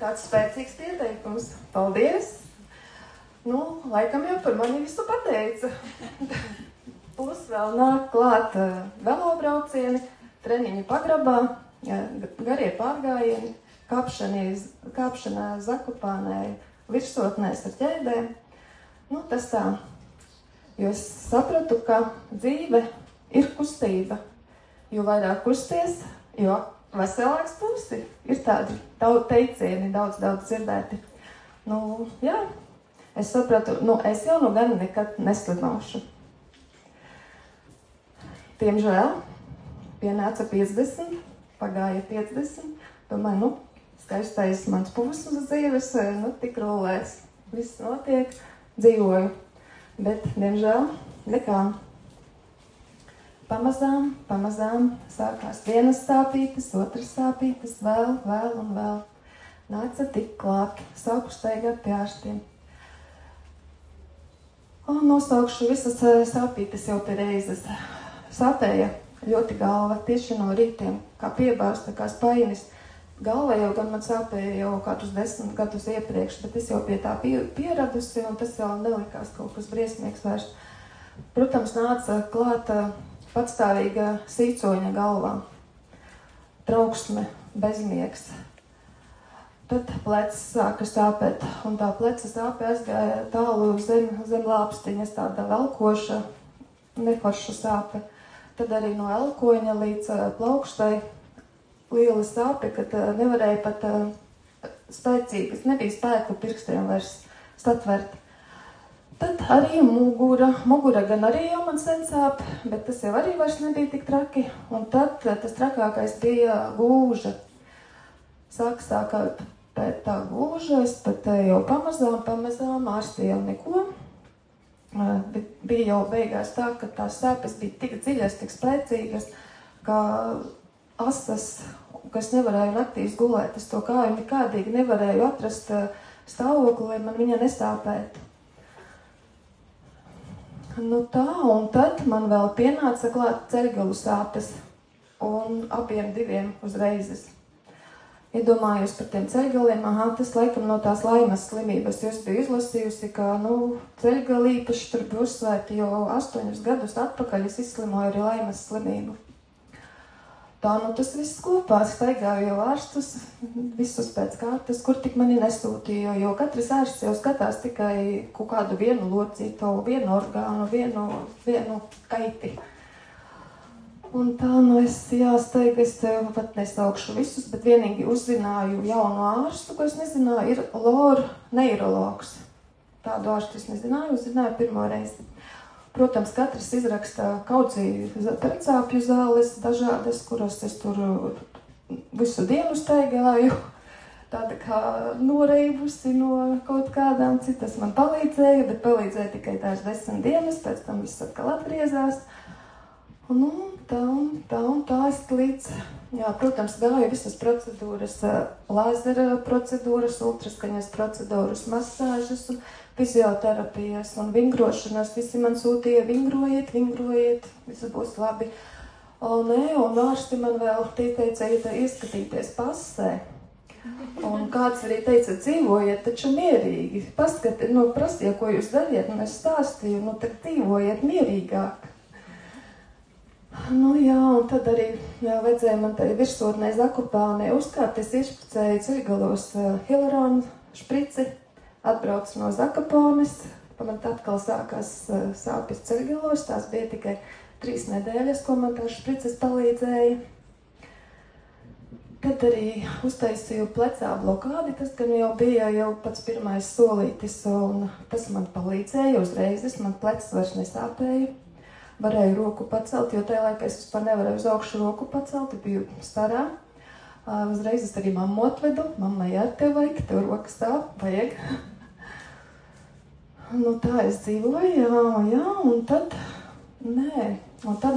Tāds spēcīgs pieteikums. Paldies! Nu, laikam jau par mani visu pateica. Plus vēl nāk klāt velobraucieni, treniņu pagrabā, garie pārgājieni, kāpšanā Zakopānē, virsotnēs ar ķēdēm. Nu, tas tā. Jo es sapratu, ka dzīve ir kustība. Jo vairāk kusties, jo veselāks būsi. Ir tādi teicieni, daudz dzirdēti. Nu, jā, es sapratu, es jau gan nekad neslimošu. Diemžēl pienāca 50, pagāja 50. Domāju, skaistais mans posms dzīves, tik rullēs. Viss notiek, dzīvoju. Bet, diemžēl, nekā. Pamazām sākās vienas sāpītes, otras sāpītes, vēl un vēl. Nāca tik klāt, sāku staigāt pie ārstiem. Nosaukšu visas sāpītes jau pie reizes. Sāpēja ļoti galva, tieši no rītiem, kā piebāzta, kā spainis. Galva jau gan man sāpēja jau kādus 10 gadus iepriekš, bet es jau pie tā pieradusi, un tas jau nelikās kaut kas briesmīgs vairs. Protams, nāca klāt patstāvīga sīcoņa galvā, trauksme, bezmiegs. Tad plecs sāka sāpēt, un tā pleca sāpe aizgāja tālu zem lāpstiņas, tāda elkoša, neforša sāpe. Tad arī no elkoņa līdz plaukstai liela sāpe, kad nevarēja pat spēcīgas, nebija spēku pirkstiem vairs statvert. Tad arī mugura gan arī jau man sen sāp, bet tas jau arī vairs nebija tik traki. Un tad tas trakākais bija gūža. Sāka pēc tā gūža, es pat jau pamazām ārsti jau neko. Bija jau beigās tā, ka tās sāpes bija tik dziļas, tik spēcīgas, ka asas, kas nevarēju naktīs gulēt, es to kāju nekādīgi nevarēju atrast stāvokli, lai man viņa nesāpētu. Nu tā, un tad man vēl pienāca klāt ceļgalu sāpes, un abiem diviem uzreizes. Iedomājos par tiem ceļgaliem, tas laikam no tās laimas slimības, jo es biju izlasījusi, ka, ceļgali īpaši tur bija uzsvērti, jo 8 gadus atpakaļ es izslimoju arī laimas slimību. Tā, tas viss kopā, staigāju jau ārstus, visus pēc kārtas, kur tik mani nesūtīja, jo katrs ārsts jau skatās tikai kaut kādu vienu locīto, vienu orgānu, vienu kaiti. Un tā, es jāsteiga, es tev pat nesaukšu visus, bet vienīgi uzzināju jaunu ārstu, ko es nezināju, ir neirologs. Tādu ārstu es nezināju, uzzināju pirmo reizi. Protams, katrs izraksta kauciju precāpju zāles dažādas, kuras es tur visu dienu staigāju. Tāda kā noreibusi no kaut kādām, citas man palīdzēja, bet palīdzēja tikai tās 10 dienas, pēc tam viss atkal atgriezās. Un tā es līdz, protams, gāju visas procedūras, lāzera procedūras, ultraskaņas procedūras, masāžas un fizioterapijas un vingrošanas. Visi man sūtīja, vingrojiet, viss būs labi. Un ārsti man vēl teica, ieskatīties pasē. Un kāds arī teica, dzīvojiet taču mierīgi. Prasīja, ko jūs dariet, un es stāstīju, tad dzīvojiet mierīgāk. Un tad arī vajadzēja man tai virsotnē Zakopānē uzkārt, es iešpricēju ceļgalos hilaronu šprici, atbraucu no Zakopānes, man atkal sākās sāpes ceļgalos, tās bija tikai 3 nedēļas, ko man tās šprices palīdzēja. Tad arī uztaisīju plecā blokādi, tas gan jau bija pats pirmais solītis, un tas man palīdzēja uzreiz, man plecs vairs nesāpēja. Varēju roku pacelt, jo tajā laikā es vispār nevarēju uz augšu roku pacelt, biju starā. Uzreiz es arī mammu atvedu, mammai ar tev vajag, tev rokas tā, vajag. Tā es dzīvoju, un tad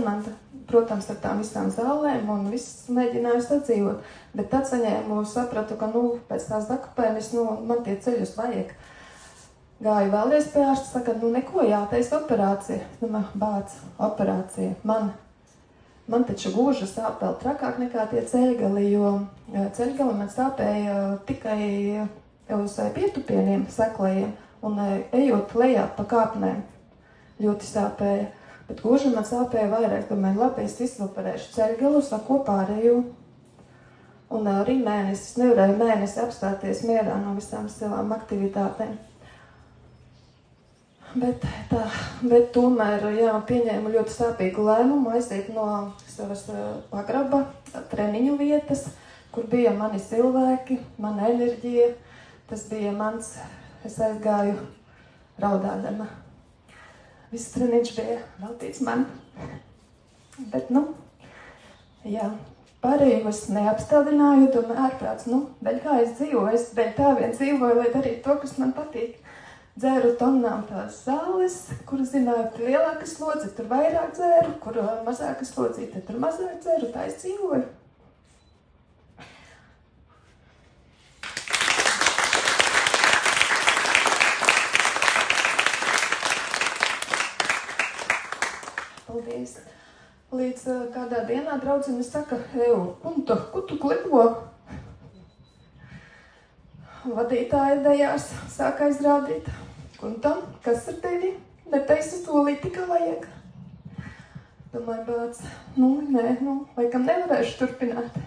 man, protams, ar tām visām zālēm un viss mēģināju sadzīvot. Bet tad sapratu, ka, pēc tās Zakopēnes, man tie ceļus vajag. Gāju vēlreiz pie ārsta, saka, neko jātaisa operācija. Bāc, operācija. Man Man taču gūža sāp vēl trakāk nekā tie ceļgali, jo ceļgali man sāpēja tikai uz pietupieniem seklējiem un ejot lejā pa kāpnēm ļoti sāpēja. Bet gūža man sāpēja vairāk, domāju, labi, es izoperēšu ceļgalus, ko pārēju. Un arī mēnesis, nevarēju mēnesi apstāties mierā no visām savām aktivitātēm. Bet tomēr, jā, pieņēmu ļoti sāpīgu lēmumu aiziet no savas pagraba treniņu vietas, kur bija mani cilvēki, mana enerģija. Tas bija mans, es aizgāju raudādama. Viss treniņš bija veltīts man. Bet, jā, pārējo es neapstādināju, domāju, ārprāts, dēļ kā es dzīvoju, es dēļ tā vien dzīvoju, lai darītu to, kas man patīk. Dzēru tonnām tās zāles, kur zināju, tur lielāka slodze, tur vairāk dzēru, kur mazāka slodzīte, tur mazāk dzēru, tā es dzīvoju. Paldies. Līdz kādā dienā draudzene saka, Punto, ko tu klipo? Vadītāja dejās sāka izrādīt. Kuntam, kas ar tevi? Netaisi solīti, ka vajag. Domāju, bāc, laikam nevarēšu turpināt.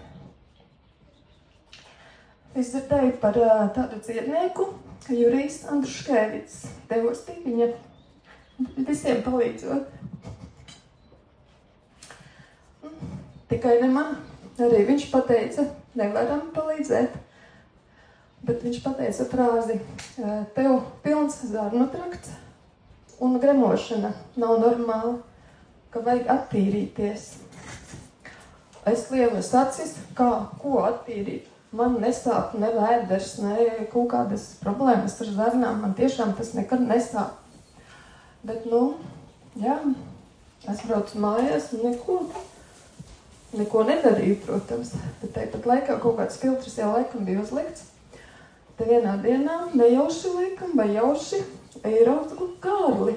Es dzirdēju par tādu dziednieku, Jurijs Andruškēvics. Devos pie viņa visiem palīdzot. Tikai ne man. Arī viņš pateica, nevaram palīdzēt. Bet viņš pateica frāzi, tev pilns zarnu trakts un gremošana nav normāla, ka vajag attīrīties. Es lielas acis, ko attīrīt? Man nesāp ne vēders, ne kaut kādas problēmas ar zarnām, man tiešām tas nekad nesāp. Bet, jā, es braucu mājās un neko nedarīju, protams. Bet tāpat laikā kaut kāds filtrs jau laikam bija uzlikts. Te vienā dienā nejauši laikam, vai jauši ieraugu Kārli.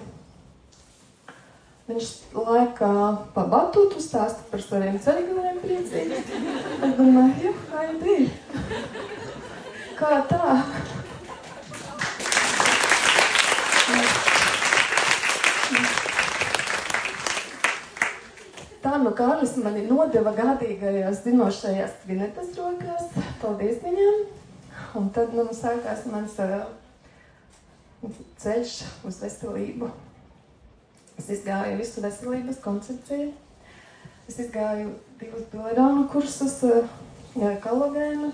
Viņš laikā pa batūtu stāsta par saviem ceļgaliem priecīgi. Es domāju, haidī. Kā tā? Tā Kārlis mani nodeva gādīgajās zinošajās Tvinetas rokās. Paldies viņam. Un tad sākās mans ceļš uz veselību. Es izgāju visu veselības koncepciju. Es izgāju 2 bilerānu kursus, kolagēnu,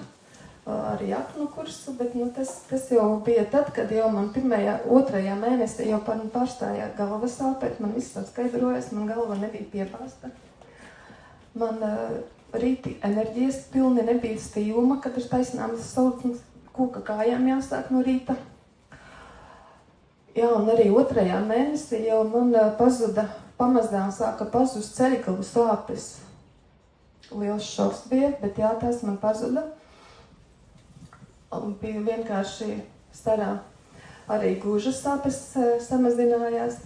arī aknu kursu, bet tas jau bija tad, kad jau man 2. mēnesī jau pārstājā galva sāpēt, man viss atskaidrojas, man galva nebija piebāsta. Man rīti enerģijas pilni, nebija stīvuma, kad ir taisnāmas saucums, kūka kājām jāsāk no rīta. Jā, un arī 2. mēnesī jau man pamazām sāka pazust ceļgalu sāpes. Liels šoks bija, bet jā, tās man pazuda. Un bija vienkārši starā. Arī gūžas sāpes samazinājās.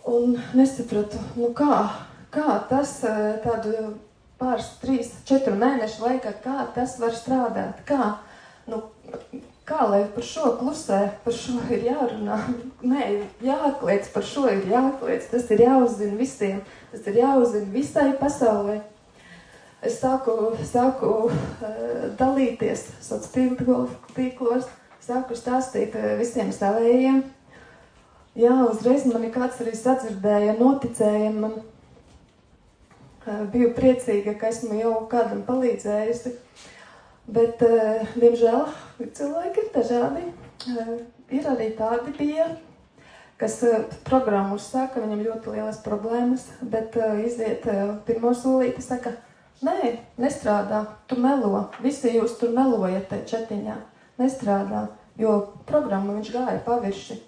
Un nesapratu, kā tas tādu pāris 3-4 mēnešu laikā, kā tas var strādāt, kā lai par šo klusē, par šo ir jārunā, jākliec, par šo ir jākliec, tas ir jāuzzina visiem, tas ir jāuzzina visai pasaulē. Es sāku dalīties sociālo tīklos, sāku stāstīt visiem savējiem. Jā, uzreiz mani kāds arī sadzirdēja, noticēja man. Biju priecīga, ka esmu jau kādam palīdzējusi, bet, diemžēl, cilvēki ir dažādi. Ir arī tādi bija, kas programmu uzsāka, viņam ļoti lielas problēmas, bet iziet pirmo solīti, saka, nē, nestrādā, tu melo, visi jūs tur melojat te četiņā, nestrādā, jo programmu viņš gāja pavirši.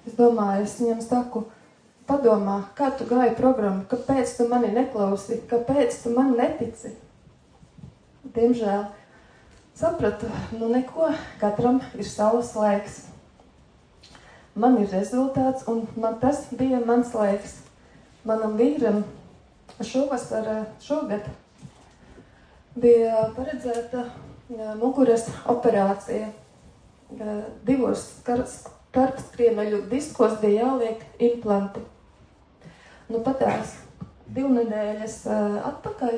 Es domāju, es viņam saku, padomā, kā tu gāji programmu, kāpēc tu mani neklausi, kāpēc tu man netici. Diemžēl sapratu, neko, katram ir savs laiks. Man ir rezultāts, un tas bija mans laiks. Manam vīram Šogad bija paredzēta muguras operācija. 2 karpstriemeļu diskos bija jāliek implanti. Nu, patās 2 nedēļas atpakaļ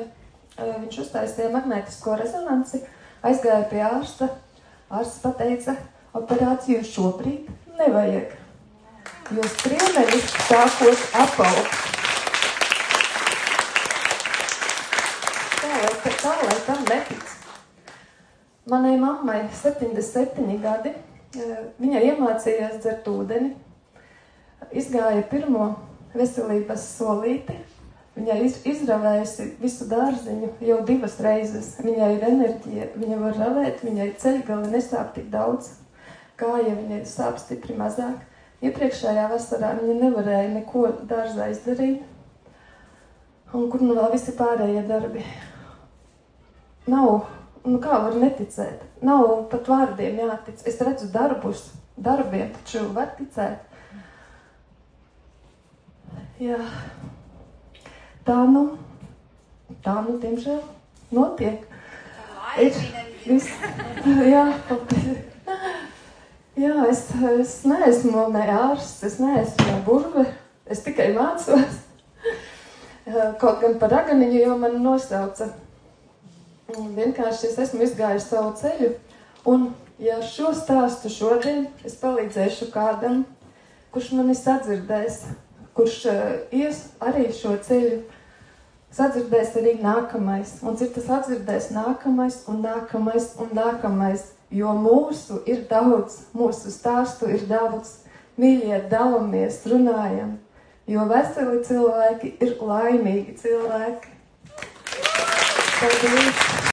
viņš uztaisīja magnētisko rezonanci, aizgāja pie ārsta. Ārsts pateica, operāciju šobrīd nevajag, jo striemeļi sākos apaugt. Tā, lai tam netic. Manai mammai 77 gadi, viņa iemācījās dzert ūdeni, izgāja pirmo veselības solīti, viņa izravējusi visu dārziņu jau 2 reizes, viņai ir enerģija, viņa var ravēt, viņai ceļgali nesāp tik daudz, kāja viņai sāp stipri mazāk. Iepriekšējā vasarā viņa nevarēja neko dārzā izdarīt, un kur nu vēl visi pārējie darbi. Nav, nu kā var neticēt, nav pat vārdiem jātic. Es redzu darbiem, taču var ticēt. Jā, tā nu, diemžēl, notiek. Es neesmu ne ārsts, es neesmu ne burve, es tikai mācos. Kaut gan par raganiņu jau mani nosauca. Vienkārši es esmu izgājis savu ceļu, un ja ar šo stāstu šodien es palīdzēšu kādam, kurš mani sadzirdēs, kurš ies arī šo ceļu, sadzirdēs arī nākamais, un citas atdzirdēs nākamais un nākamais un nākamais, jo mūsu ir daudz, mūsu stāstu ir daudz, mīļie, dalamies, runājam, jo veseli cilvēki ir laimīgi cilvēki. Paldies!